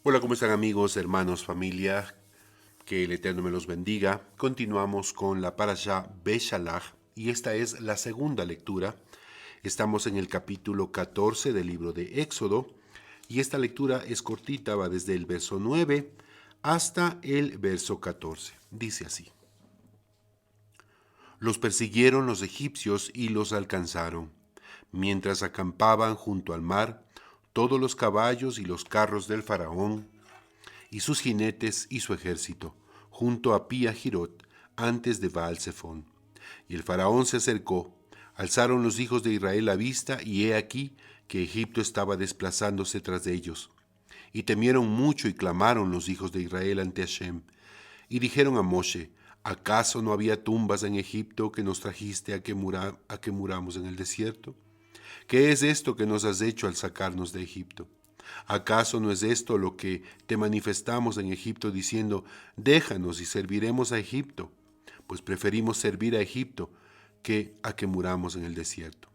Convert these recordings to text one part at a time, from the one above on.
Hola, ¿cómo están amigos, hermanos, familia? Que el Eterno me los bendiga. Continuamos con la Parashá Beshalach y esta es la segunda lectura. Estamos en el capítulo 14 del libro de Éxodo y esta lectura es cortita, va desde el verso 9 hasta el verso 14. Dice así: Los persiguieron los egipcios y los alcanzaron. Mientras acampaban junto al mar, todos los caballos y los carros del faraón y sus jinetes y su ejército, junto a Pía Jirot, antes de Baal-Zephón. Y el faraón se acercó, alzaron los hijos de Israel la vista, y he aquí que Egipto estaba desplazándose tras de ellos. Y temieron mucho y clamaron los hijos de Israel ante Hashem. Y dijeron a Moshe: ¿acaso no había tumbas en Egipto que nos trajiste a que muramos en el desierto? ¿Qué es esto que nos has hecho al sacarnos de Egipto? ¿Acaso no es esto lo que te manifestamos en Egipto diciendo: déjanos y serviremos a Egipto? Pues preferimos servir a Egipto que a que muramos en el desierto.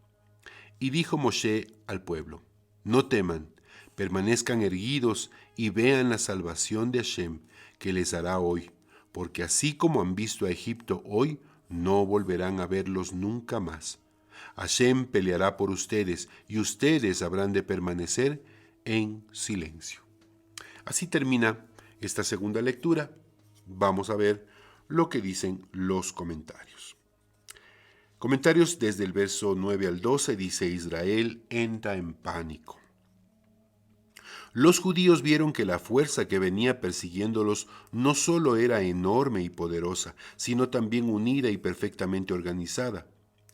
Y dijo Moshe al pueblo: no teman, permanezcan erguidos y vean la salvación de Hashem que les hará hoy, porque así como han visto a Egipto hoy, no volverán a verlos nunca más. Hashem peleará por ustedes y ustedes habrán de permanecer en silencio. Así termina esta segunda lectura. Vamos a ver lo que dicen los comentarios. Comentarios desde el verso 9 al 12 dice: Israel entra en pánico. Los judíos vieron que la fuerza que venía persiguiéndolos no solo era enorme y poderosa, sino también unida y perfectamente organizada,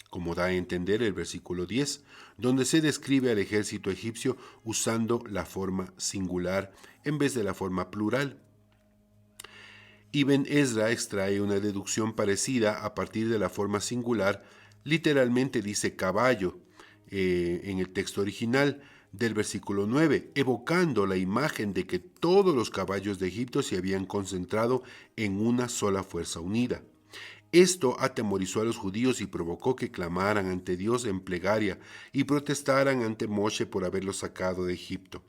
como da a entender el versículo 10, donde se describe al ejército egipcio usando la forma singular en vez de la forma plural. Ibn Ezra extrae una deducción parecida a partir de la forma singular, literalmente dice caballo en el texto original del versículo 9, evocando la imagen de que todos los caballos de Egipto se habían concentrado en una sola fuerza unida. Esto atemorizó a los judíos y provocó que clamaran ante Dios en plegaria y protestaran ante Moshe por haberlos sacado de Egipto.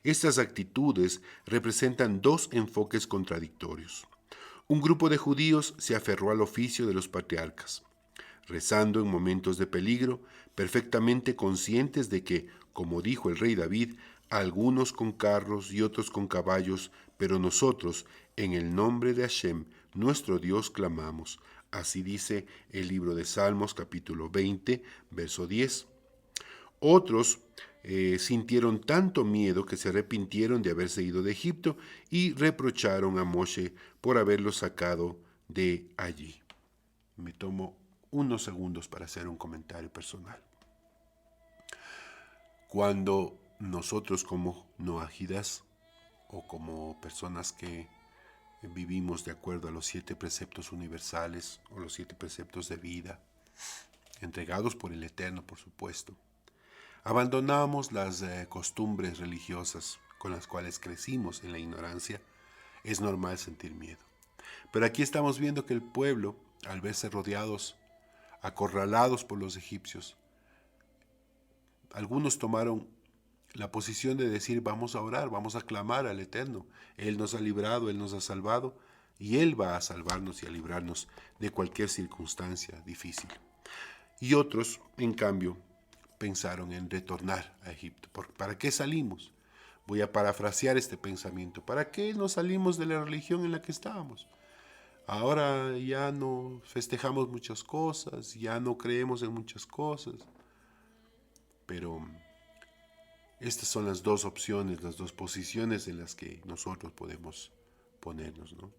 Estas actitudes representan dos enfoques contradictorios. Un grupo de judíos se aferró al oficio de los patriarcas, rezando en momentos de peligro, perfectamente conscientes de que, como dijo el rey David, algunos con carros y otros con caballos, pero nosotros, en el nombre de Hashem, nuestro Dios, clamamos. Así dice el libro de Salmos, capítulo 20, verso 10. Otros sintieron tanto miedo que se arrepintieron de haberse ido de Egipto y reprocharon a Moshe por haberlos sacado de allí. Me tomo unos segundos para hacer un comentario personal. Cuando nosotros como noajidas o como personas que vivimos de acuerdo a los 7 preceptos universales o los 7 preceptos de vida, entregados por el Eterno, por supuesto, abandonamos las costumbres religiosas con las cuales crecimos en la ignorancia, es normal sentir miedo. Pero aquí estamos viendo que el pueblo, al verse rodeados, acorralados por los egipcios, algunos tomaron la posición de decir: vamos a orar, vamos a clamar al Eterno. Él nos ha librado, Él nos ha salvado, y Él va a salvarnos y a librarnos de cualquier circunstancia difícil. Y otros, en cambio, pensaron en retornar a Egipto. ¿Para qué salimos? Voy a parafrasear este pensamiento. ¿Para qué nos salimos de la religión en la que estábamos? Ahora ya no festejamos muchas cosas, ya no creemos en muchas cosas. Pero estas son las dos opciones, las dos posiciones en las que nosotros podemos ponernos, ¿no?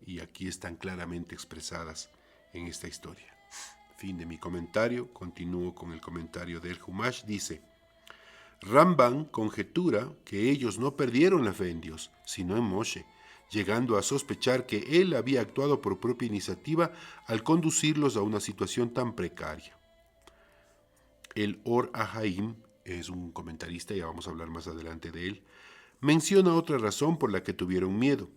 Y aquí están claramente expresadas en esta historia. Fin de mi comentario. Continúo con el comentario del Humash. Dice: Ramban conjetura que ellos no perdieron la fe en Dios, sino en Moshe, llegando a sospechar que él había actuado por propia iniciativa al conducirlos a una situación tan precaria. El Or Ahaim es un comentarista, ya vamos a hablar más adelante de él, menciona otra razón por la que tuvieron miedo.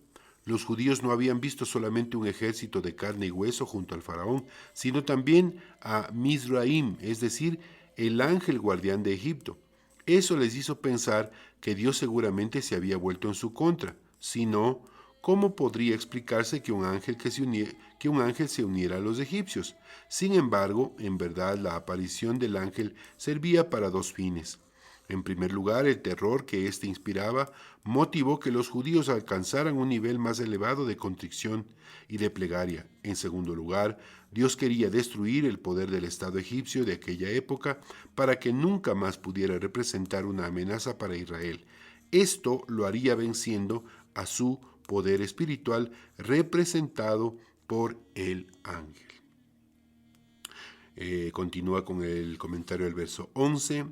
Los judíos no habían visto solamente un ejército de carne y hueso junto al faraón, sino también a Mizraim, es decir, el ángel guardián de Egipto. Eso les hizo pensar que Dios seguramente se había vuelto en su contra. Si no, ¿cómo podría explicarse que un ángel se uniera a los egipcios? Sin embargo, en verdad, la aparición del ángel servía para dos fines. En primer lugar, el terror que éste inspiraba motivó que los judíos alcanzaran un nivel más elevado de contrición y de plegaria. En segundo lugar, Dios quería destruir el poder del Estado egipcio de aquella época para que nunca más pudiera representar una amenaza para Israel. Esto lo haría venciendo a su poder espiritual representado por el ángel. Continúa con el comentario del verso 11,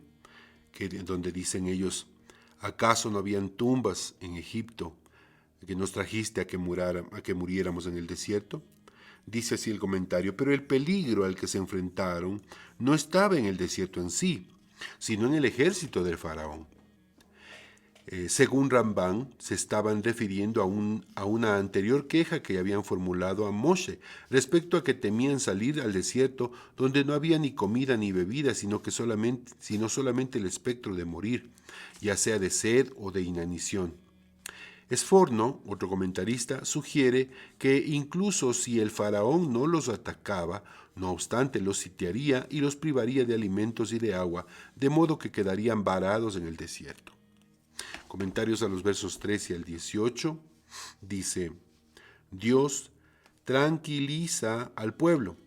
donde dicen ellos: ¿acaso no habían tumbas en Egipto que nos trajiste a que muriéramos en el desierto? Dice así el comentario: pero el peligro al que se enfrentaron no estaba en el desierto en sí, sino en el ejército del faraón. Según Rambán, se estaban refiriendo a una anterior queja que habían formulado a Moshe respecto a que temían salir al desierto donde no había ni comida ni bebida, sino solamente el espectro de morir, ya sea de sed o de inanición. Sforno, otro comentarista, sugiere que incluso si el faraón no los atacaba, no obstante los sitiaría y los privaría de alimentos y de agua, de modo que quedarían varados en el desierto. Comentarios a los versos 13 al 18, dice: Dios tranquiliza al pueblo.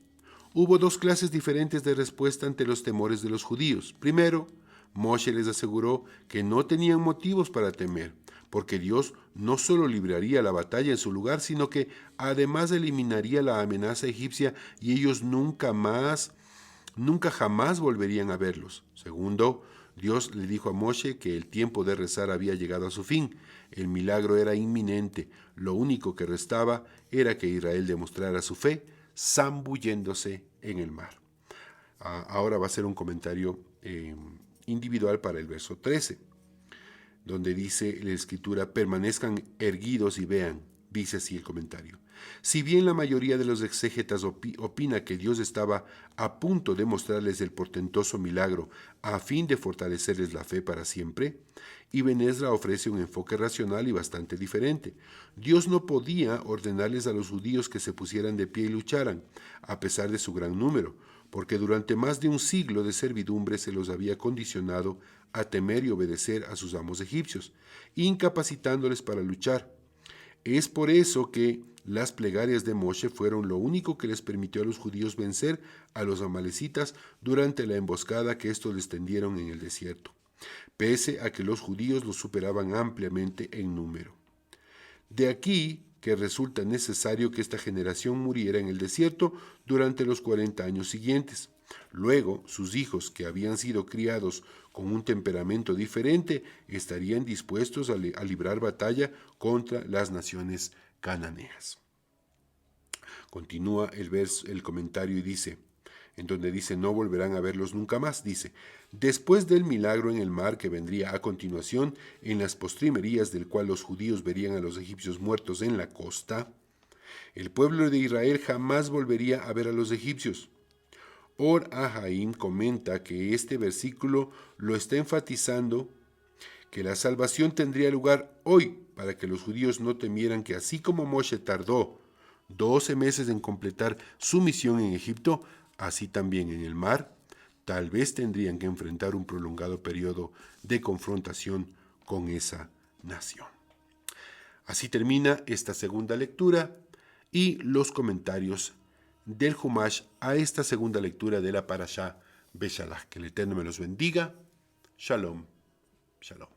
Hubo dos clases diferentes de respuesta ante los temores de los judíos. Primero, Moshe les aseguró que no tenían motivos para temer, porque Dios no solo libraría la batalla en su lugar, sino que además eliminaría la amenaza egipcia y ellos nunca jamás volverían a verlos. Segundo, Dios le dijo a Moshe que el tiempo de rezar había llegado a su fin. El milagro era inminente. Lo único que restaba era que Israel demostrara su fe zambulléndose en el mar. Ahora va a ser un comentario individual para el verso 13, donde dice la escritura: permanezcan erguidos y vean. Dice así el comentario: si bien la mayoría de los exégetas opina que Dios estaba a punto de mostrarles el portentoso milagro a fin de fortalecerles la fe para siempre, Ibn Ezra ofrece un enfoque racional y bastante diferente. Dios no podía ordenarles a los judíos que se pusieran de pie y lucharan, a pesar de su gran número, porque durante más de un siglo de servidumbre se los había condicionado a temer y obedecer a sus amos egipcios, incapacitándoles para luchar. Es por eso que las plegarias de Moshe fueron lo único que les permitió a los judíos vencer a los amalecitas durante la emboscada que estos les tendieron en el desierto, pese a que los judíos los superaban ampliamente en número. De aquí que resulta necesario que esta generación muriera en el desierto durante los 40 años siguientes. Luego, sus hijos, que habían sido criados con un temperamento diferente, estarían dispuestos a librar batalla contra las naciones cananeas. Continúa el comentario y dice, en donde dice: no volverán a verlos nunca más, dice: después del milagro en el mar que vendría a continuación, en las postrimerías del cual los judíos verían a los egipcios muertos en la costa, el pueblo de Israel jamás volvería a ver a los egipcios. Or Ahaim comenta que este versículo lo está enfatizando, que la salvación tendría lugar hoy, para que los judíos no temieran que así como Moshe tardó 12 meses en completar su misión en Egipto, así también en el mar, tal vez tendrían que enfrentar un prolongado periodo de confrontación con esa nación. Así termina esta segunda lectura y los comentarios del Humash a esta segunda lectura de la Parashá Beshalach. Que el Eterno me los bendiga. Shalom. Shalom.